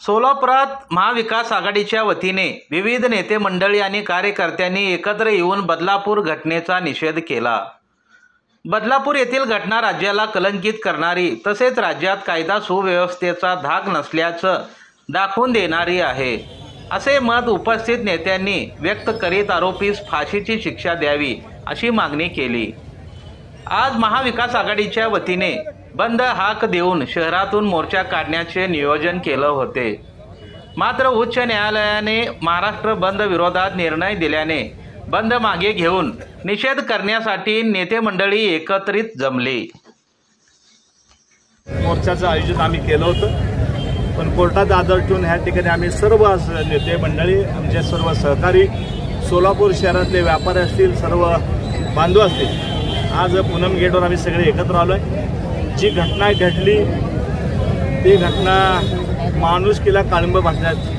सोलापुरात महाविकास आघाडीच्या वतीने विविध नेते मंडळी आणि कार्यकर्त्यांनी एकत्र येऊन बदलापूर घटनेचा निषेध केला। बदलापूर येथील घटना राज्याला कलंकित करणारी तसेच राज्यात कायदा सुव्यवस्थेचा धाक नसल्याचं दाखवून देणारी आहे, असे मत उपस्थित नेत्यांनी व्यक्त करीत आरोपीस फाशीची शिक्षा द्यावी अशी मागणी केली। आज महाविकास आघाडीच्या वतीने बंद हाक देऊन शहरातून मोर्चा काढण्याचे नियोजन केले होते, मात्र उच्च न्यायालयाने महाराष्ट्र बंद विरोधात निर्णय दिल्याने बंद मागे घेऊन निषेध करण्यासाठी नेते मंडळी एकत्रित जमले। मोर्चाचं आयोजन आम्ही केलं होतं, पण कोर्टात आदर ठेवून ह्या ठिकाणी आम्ही सर्व नेते मंडळी, आमचे सर्व सहकारी, सोलापूर शहरातले व्यापारी असतील, सर्व बांधव असतील, आज पूनम गेटवर आम्ही सगळे एकत्र आलो आहे। जी घटना घडली ती घटना माणुसकीला काळिंब फासण्याची।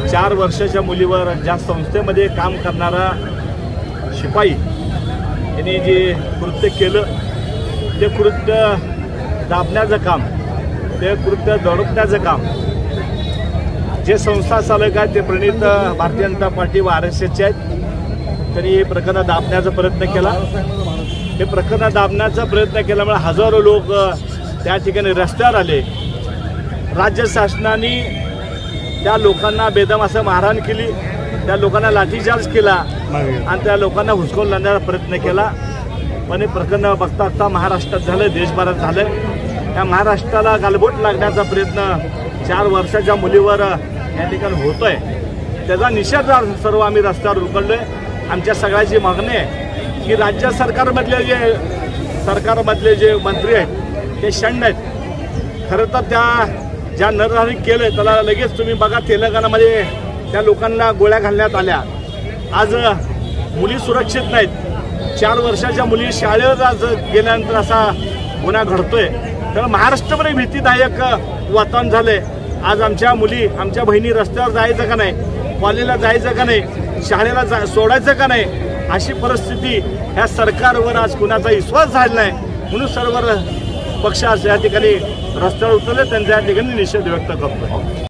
4 वर्षाच्या मुलीवर ज्या संस्थेमध्ये काम करणारा शिपाई यांनी जे कृत्य केलं ते कृत्य दाबण्याचं काम, ते कृत्य दडपण्याचं काम जे संस्था चालक आहेत ते प्रणित भारतीय जनता पार्टी व RSSचे आहेत, त्यांनी हे प्रकरण दाबण्याचा प्रयत्न केला। हे प्रकरण दाबण्याचा प्रयत्न केल्यामुळे हजारो लोक त्या ठिकाणी रस्त्यावर आले। राज्य शासनाने त्या लोकांना बेदम असं मारहाण केली, त्या लोकांना लाठीचार्ज केला आणि त्या लोकांना हुसकावून लावण्याचा प्रयत्न केला। पण हे प्रकरण बघता बघता महाराष्ट्रात झालं, देशभरात झालं। त्या महाराष्ट्राला गालबोट लागण्याचा प्रयत्न 4 वर्षाच्या मुलीवर या ठिकाणी होतोय, त्याचा निषेध सर्व आम्ही रस्त्यावर उतरलोय। आमच्या सगळ्याची मागणी आहे की राज्य सरकारमधले जे मंत्री आहेत ते शंड आहेत। खरं तर त्या ज्या नरहरी केलं त्याला लगेच तुम्ही बघा, तेलंगणामध्ये त्या लोकांना गोळ्या घालण्यात आल्या। आज मुली सुरक्षित नाहीत, 4 वर्षाच्या मुली शाळेवर आज गेल्यानंतर असा गुन्हा घडतोय, तर महाराष्ट्रामध्ये भीतीदायक वातावरण झालंय। आज आमच्या मुली, आमच्या बहिणी रस्त्यावर जायचं का नाही, कॉलेजला जायचं का नाही, शाळेला सोडायचं का नाही, अशी परिस्थिती ह्या सरकारवर आज कुणाचा विश्वास झाला नाही, म्हणून सर्व पक्ष या ठिकाणी रस्त्यावर उतरले, त्यांच्या या ठिकाणी निषेध व्यक्त करतो।